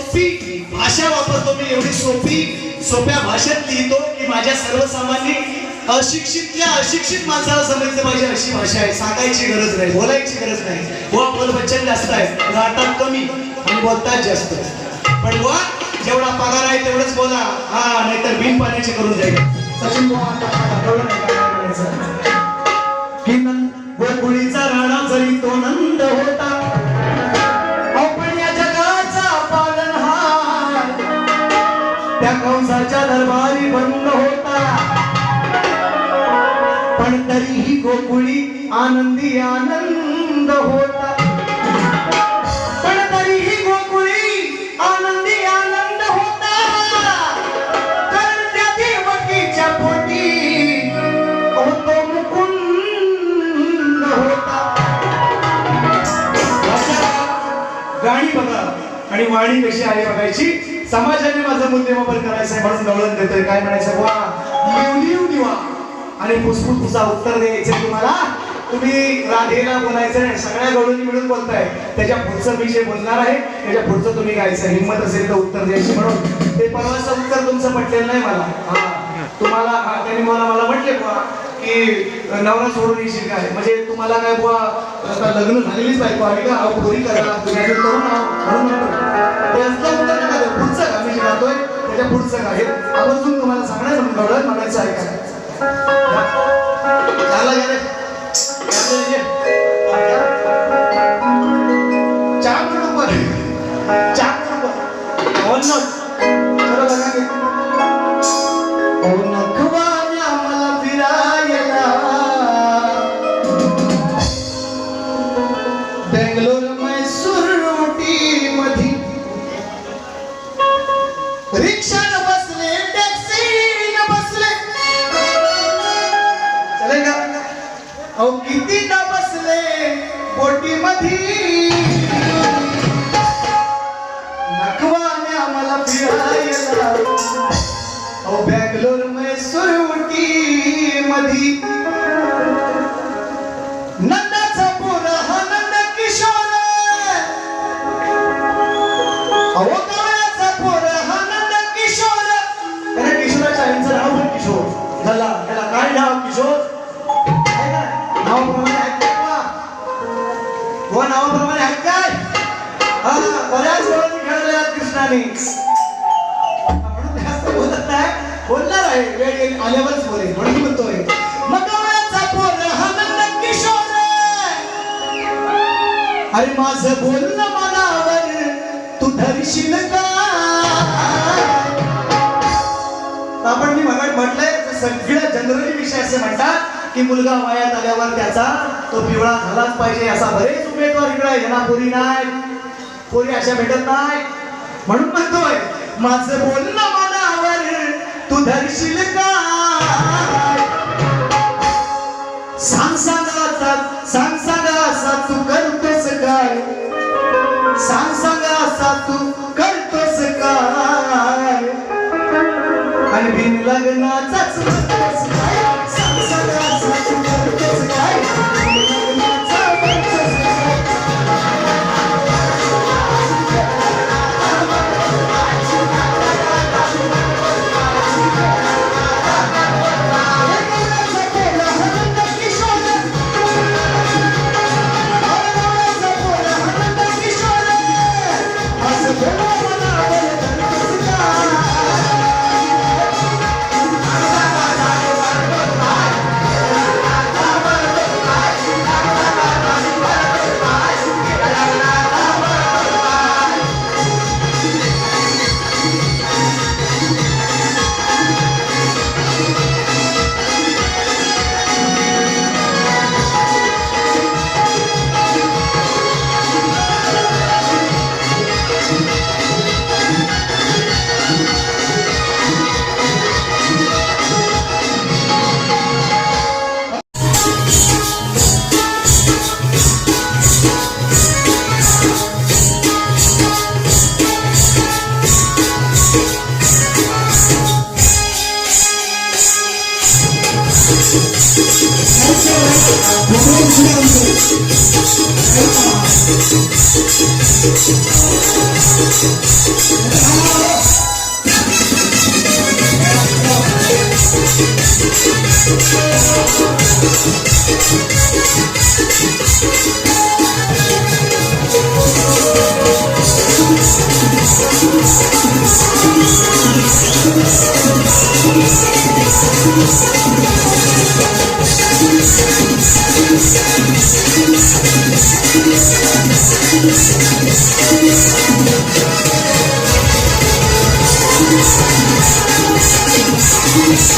सोपी भाषा वापरतो मी, एवढी सोप्या भाषेत लिहितो की माझ्या सर्वसामान्य अशिक्षित माणसाला समजलं पाहिजे अशी भाषा आहे. सांगायची गरज नाही, बोलायची गरज नाही. बुवा बोलबच्चन जास्त आहे, गाठात कमी आणि बोलतात जास्त. पण बुवा जेवढा पगार आहे तेवढंच बोला, हा नाहीतर बिन पाण्याचे करून जाईल. सचिन बुवा की गोकुळीचा राणा जरी तो नंद होता, पण या जगाचा पालनहार त्या कंसाच्या दरबारी बंद होता. पण तरीही गोकुळी आनंदी आनंद होता. पण तरीही गोकुळी आनंदी आनंद होता. कारण त्या देवकीच्या पोटी तो मुकुंद होता. गाणी बघा आणि वाणी कशी आहे बघायची. समाजाने माझं मूल्यमापन करायचं आहे म्हणून गवळण देतोय. काय म्हणायचं वा लिव दिवा आणि फुसफुसा उत्तर द्यायचं तुम्हाला. तुम्ही राधेला बोलायचं नाही, सगळ्या गवळणी मिळून बोलताय. त्याच्या पुढचं मी जे बोलणार आहे त्याच्या पुढचं तुम्ही गायचं. हिंमत असेल तर उत्तर द्यायची. म्हणून ते परवाचं उत्तर तुमचं पटलेलं नाही मला. तुम्हाला त्यांनी मला म्हटले बुवा की नवरा सोडून येशील काय, म्हणजे तुम्हाला काय बुवा लग्न झालेलीच बायको आहे का, पोरी करा तुम्ही करून म्हणून ते असलं उत्तर नका देऊ. पुढचं का मी जे गातोय त्याच्या पुढचं का हे आवर्जून तुम्हाला सांगणार म्हणून म्हणायचं आहे का. चाला गेले मला फिरायला बेंगलोर मैसूर उटी मधी रिक्षा न बसले टॅक्सी न बसले चले का अहो किती न बसले पोटी मधी नखवाने आम्हाला फिरायला. अहो बेंगलोर मैसूर उटी मधी नंदाचा पोर हा नंद किशोर. अहो गवळ्याचा पोर हा नंद किशोर. त्याला किशोराच्या आईचं नाव पण किशोर झाला. त्याला काय नाव किशोर नावाप्रमाणे ऐकताय का, नावाप्रमाणे ऐकताय. हा बऱ्याच वेळा खेळल्या कृष्णाने म्हणून जास्त बोलत नाही, बोलणार आहे वेळ आल्यावरच बोलेल म्हणून म्हणतोय. मगवळ्याचा पोर हा नंद किशोर. अरे माझं बोलणं मनावर तू धरशील का. आपण मी मगात म्हटलंय सगळ्या जनरली विषय असे म्हणतात की मुलगा वयात आल्यावर त्याचा तो पिवळा झालाच पाहिजे. असा बरेच उमेदवार इकडे आहे, यांना पोरी नाही, पोरी अशा भेटत नाही. म्हणून म्हणतोय माझं बोलणं मनावर तू धरशील का. सांग सांगा असा तू करतोस काय. सांग असा तू करतोस काय. आणि बिन लग्नाचाच म्हणतोस काय. सांग असा तू करतोस काय. Thank you. We'll be right back.